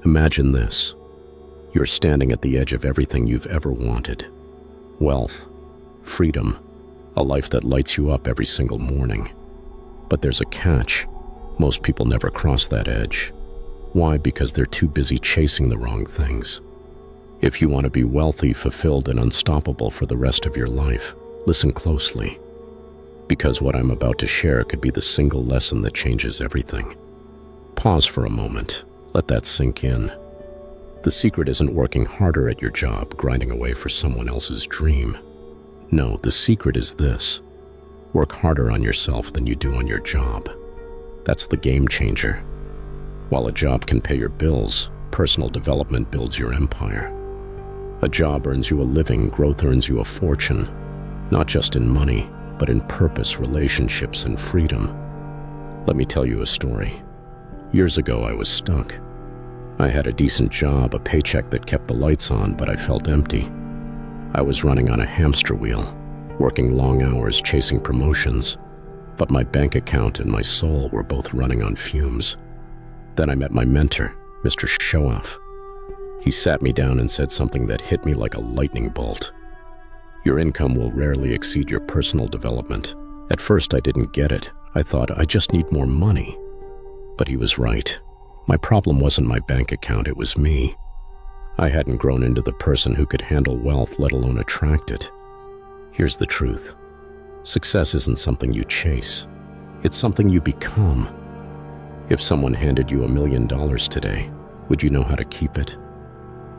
Imagine this. You're standing at the edge of everything you've ever wanted. Wealth, freedom, a life that lights you up every single morning. But there's a catch. Most people never cross that edge. Why? Because they're too busy chasing the wrong things. If you want to be wealthy, fulfilled, and unstoppable for the rest of your life, listen closely. Because what I'm about to share could be the single lesson that changes everything. Pause for a moment. Let that sink in. The secret isn't working harder at your job, grinding away for someone else's dream. No, the secret is this. Work harder on yourself than you do on your job. That's the game changer. While a job can pay your bills, personal development builds your empire. A job earns you a living, growth earns you a fortune, not just in money, but in purpose, relationships, and freedom. Let me tell you a story. Years ago, I was stuck. I had a decent job, a paycheck that kept the lights on, but I felt empty. I was running on a hamster wheel, working long hours chasing promotions, but my bank account and my soul were both running on fumes. Then I met my mentor, Mr. Showoff. He sat me down and said something that hit me like a lightning bolt. Your income will rarely exceed your personal development. At first, I didn't get it. I thought, I just need more money. But he was right. My problem wasn't my bank account, it was me. I hadn't grown into the person who could handle wealth, let alone attract it. Here's the truth. Success isn't something you chase. It's something you become. If someone handed you $1 million today, would you know how to keep it?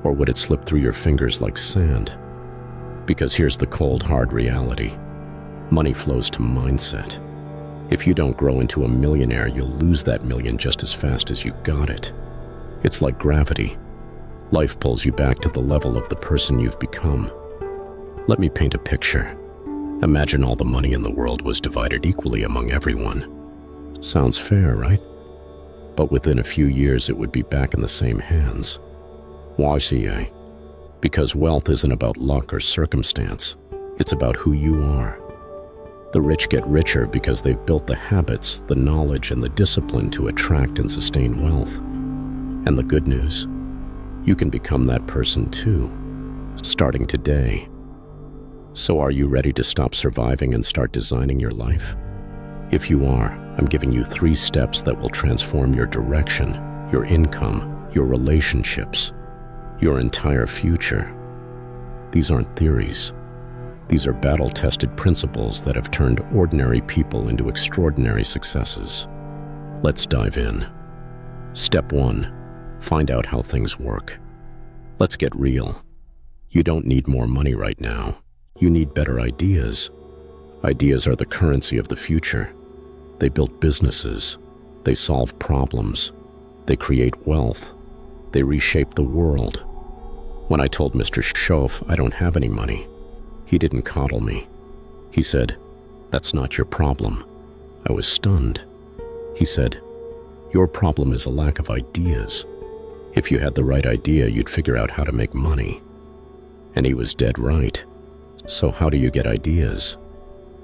Or would it slip through your fingers like sand? Because here's the cold, hard reality. Money flows to mindset. If you don't grow into a millionaire, you'll lose that million just as fast as you got it. It's like gravity. Life pulls you back to the level of the person you've become. Let me paint a picture. Imagine all the money in the world was divided equally among everyone. Sounds fair, right? But within a few years, it would be back in the same hands. Why, CA? Because wealth isn't about luck or circumstance. It's about who you are. The rich get richer because they've built the habits, the knowledge, and the discipline to attract and sustain wealth. And the good news? You can become that person too, starting today. So are you ready to stop surviving and start designing your life? If you are, I'm giving you 3 steps that will transform your direction, your income, your relationships, your entire future. These aren't theories. These are battle-tested principles that have turned ordinary people into extraordinary successes. Let's dive in. Step 1. Find out how things work. Let's get real. You don't need more money right now. You need better ideas. Ideas are the currency of the future. They build businesses. They solve problems. They create wealth. They reshape the world. When I told Mr. Showoff I don't have any money, he didn't coddle me. He said, "That's not your problem." I was stunned. He said, "Your problem is a lack of ideas. If you had the right idea, you'd figure out how to make money." And he was dead right. So how do you get ideas?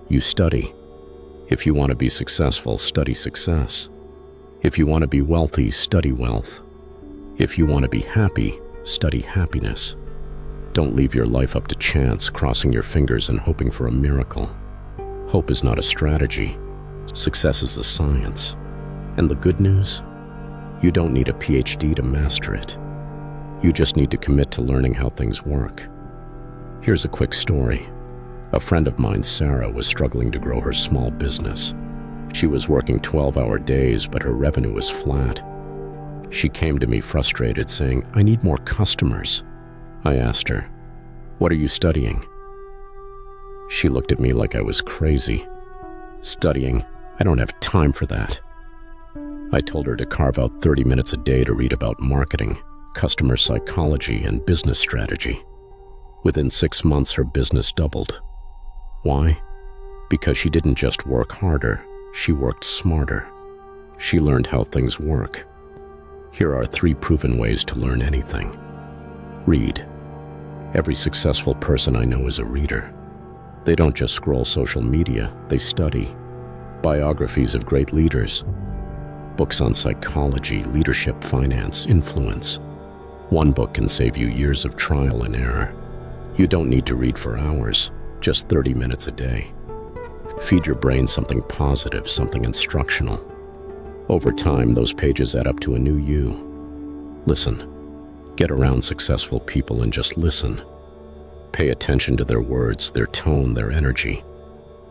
You study. If you want to be successful, study success. If you want to be wealthy, study wealth. If you want to be happy, study happiness. Don't leave your life up to chance, crossing your fingers and hoping for a miracle. Hope is not a strategy. Success is a science. And the good news? You don't need a PhD to master it. You just need to commit to learning how things work. Here's a quick story. A friend of mine, Sarah, was struggling to grow her small business. She was working 12-hour days, but her revenue was flat. She came to me frustrated, saying, "I need more customers." I asked her, "What are you studying?" She looked at me like I was crazy. "Studying? I don't have time for that." I told her to carve out 30 minutes a day to read about marketing, customer psychology, and business strategy. Within 6 months, her business doubled. Why? Because she didn't just work harder, she worked smarter. She learned how things work. Here are 3 proven ways to learn anything. Read. Every successful person I know is a reader. They don't just scroll social media, they study. Biographies of great leaders, books on psychology, leadership, finance, influence, One book can save you years of trial and error. You don't need to read for hours, just 30 minutes a day. Feed your brain something positive, something instructional. Over time, those pages add up to a new you. Listen. Get around successful people and just listen. Pay attention to their words, their tone, their energy.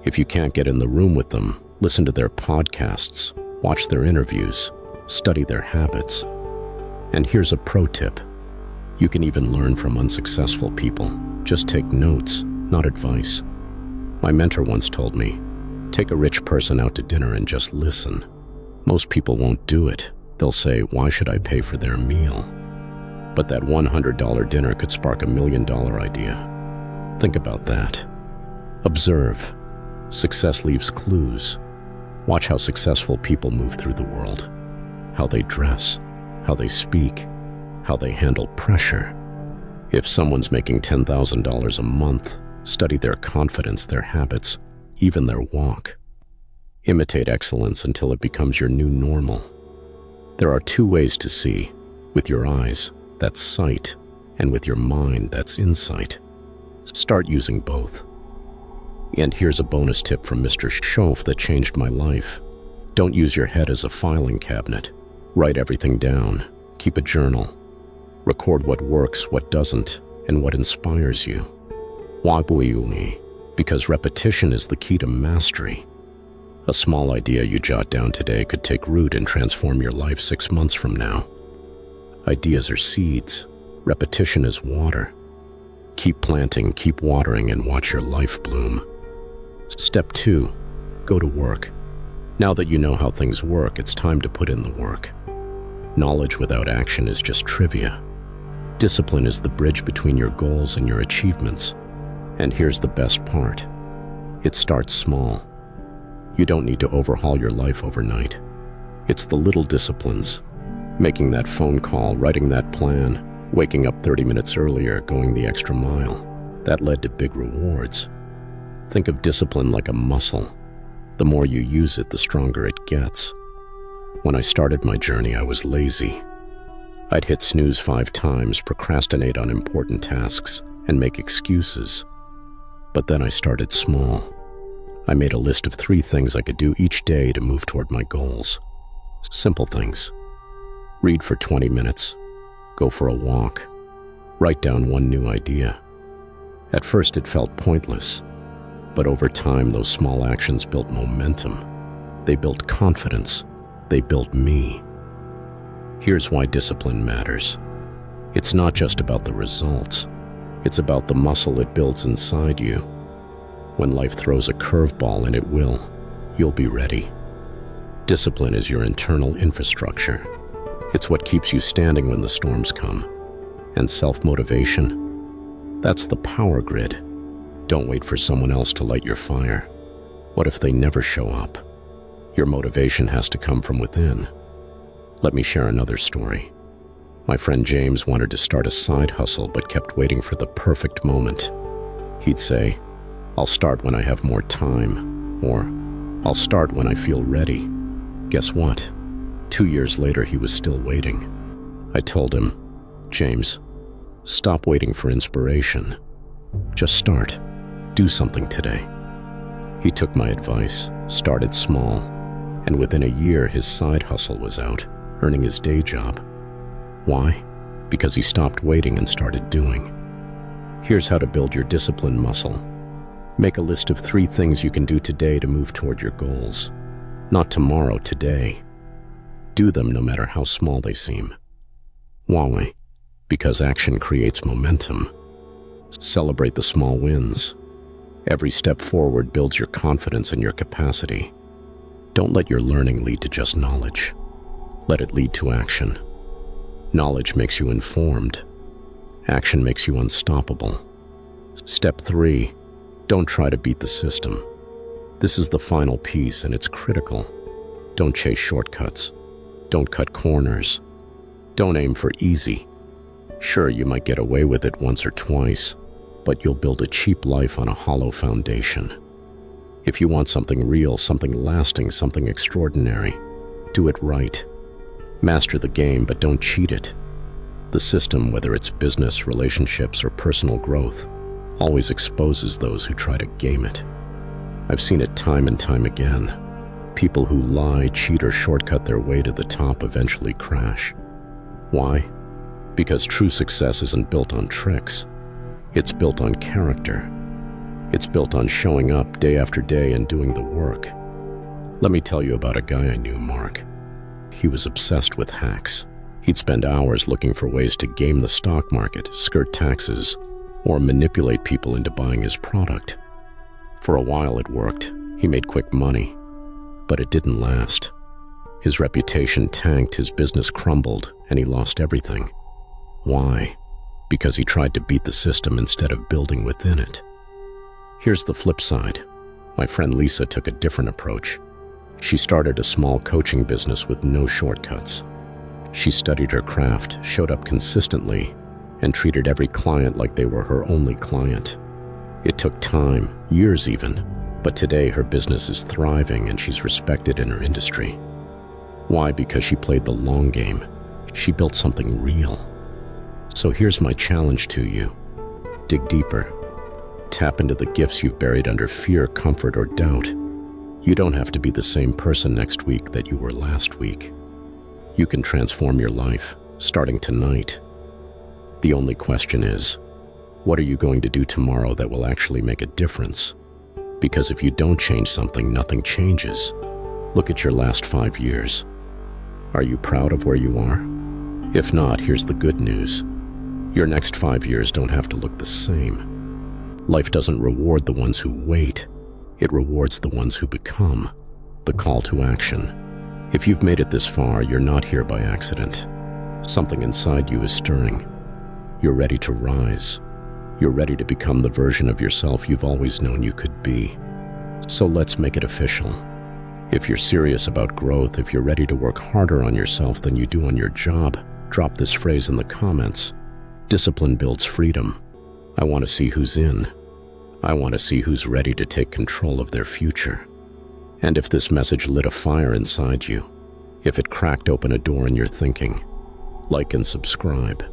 If you can't get in the room with them, listen to their podcasts, watch their interviews, study their habits. And here's a pro tip. You can even learn from unsuccessful people. Just take notes, not advice. My mentor once told me, take a rich person out to dinner and just listen. Most people won't do it. They'll say, why should I pay for their meal? But that $100 dinner could spark a $1 million idea. Think about that. Observe. Success leaves clues. Watch how successful people move through the world. How they dress, how they speak, how they handle pressure. If someone's making $10,000 a month, study their confidence, their habits, even their walk. Imitate excellence until it becomes your new normal. There are two ways to see. With your eyes, that's sight, and with your mind, that's insight. Start using both. And here's a bonus tip from Mr. Schoaf that changed my life. Don't use your head as a filing cabinet. Write everything down. Keep a journal. Record what works, what doesn't, and what inspires you. Why? Because repetition is the key to mastery. A small idea you jot down today could take root and transform your life 6 months from now. Ideas are seeds. Repetition is water. Keep planting, keep watering, and watch your life bloom. Step 2. Go to work. Now that you know how things work, it's time to put in the work. Knowledge without action is just trivia. Discipline is the bridge between your goals and your achievements. And here's the best part. It starts small. You don't need to overhaul your life overnight. It's the little disciplines. Making that phone call, writing that plan, waking up 30 minutes earlier, going the extra mile. That led to big rewards. Think of discipline like a muscle. The more you use it, the stronger it gets. When I started my journey, I was lazy. I'd hit snooze 5 times, procrastinate on important tasks, and make excuses. But then I started small. I made a list of 3 things I could do each day to move toward my goals. Simple things. Read for 20 minutes. Go for a walk. Write down 1 new idea. At first it felt pointless, but over time those small actions built momentum. They built confidence. They built me. Here's why discipline matters. It's not just about the results. It's about the muscle it builds inside you. When life throws a curveball, and it will, you'll be ready. Discipline is your internal infrastructure. It's what keeps you standing when the storms come. And self-motivation? That's the power grid. Don't wait for someone else to light your fire. What if they never show up? Your motivation has to come from within. Let me share another story. My friend James wanted to start a side hustle but kept waiting for the perfect moment. He'd say, "I'll start when I have more time," or "I'll start when I feel ready." Guess what? 2 years later, he was still waiting. I told him, "James, stop waiting for inspiration. Just start. Do something today." He took my advice, started small, and within a year his side hustle was out, earning his day job. Why? Because he stopped waiting and started doing. Here's how to build your discipline muscle. Make a list of 3 things you can do today to move toward your goals. Not tomorrow, today. Do them no matter how small they seem. Why? Because action creates momentum. Celebrate the small wins. Every step forward builds your confidence and your capacity. Don't let your learning lead to just knowledge. Let it lead to action. Knowledge makes you informed. Action makes you unstoppable. Step 3. Don't try to beat the system. This is the final piece, and it's critical. Don't chase shortcuts. Don't cut corners. Don't aim for easy. Sure, you might get away with it once or twice, but you'll build a cheap life on a hollow foundation. If you want something real, something lasting, something extraordinary, do it right. Master the game, but don't cheat it. The system, whether it's business, relationships, or personal growth, always exposes those who try to game it. I've seen it time and time again. People who lie, cheat, or shortcut their way to the top eventually crash. Why? Because true success isn't built on tricks. It's built on character. It's built on showing up day after day and doing the work. Let me tell you about a guy I knew, Mark. He was obsessed with hacks. He'd spend hours looking for ways to game the stock market, skirt taxes, or manipulate people into buying his product. For a while it worked. He made quick money. But it didn't last. His reputation tanked, his business crumbled, and he lost everything. Why? Because he tried to beat the system instead of building within it. Here's the flip side. My friend Lisa took a different approach. She started a small coaching business with no shortcuts. She studied her craft, showed up consistently, and treated every client like they were her only client. It took time, years even, but today her business is thriving and she's respected in her industry. Why? Because she played the long game. She built something real. So here's my challenge to you. Dig deeper. Tap into the gifts you've buried under fear, comfort, or doubt. You don't have to be the same person next week that you were last week. You can transform your life, starting tonight. The only question is, what are you going to do tomorrow that will actually make a difference? Because if you don't change something, nothing changes. Look at your last 5 years. Are you proud of where you are? If not, here's the good news. Your next 5 years don't have to look the same. Life doesn't reward the ones who wait. It rewards the ones who become. The call to action. If you've made it this far, you're not here by accident. Something inside you is stirring. You're ready to rise. You're ready to become the version of yourself you've always known you could be. So let's make it official. If you're serious about growth, if you're ready to work harder on yourself than you do on your job, drop this phrase in the comments. Discipline builds freedom. I want to see who's in. I want to see who's ready to take control of their future. And if this message lit a fire inside you, if it cracked open a door in your thinking, like and subscribe.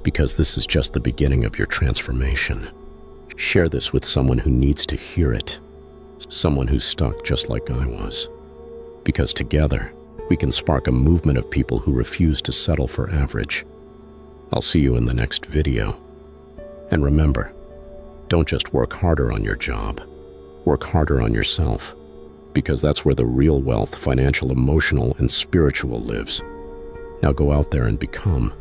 Because this is just the beginning of your transformation. Share this with someone who needs to hear it. Someone who's stuck just like I was. Because together, we can spark a movement of people who refuse to settle for average. I'll see you in the next video. And remember, don't just work harder on your job. Work harder on yourself. Because that's where the real wealth, financial, emotional, and spiritual lives. Now go out there and become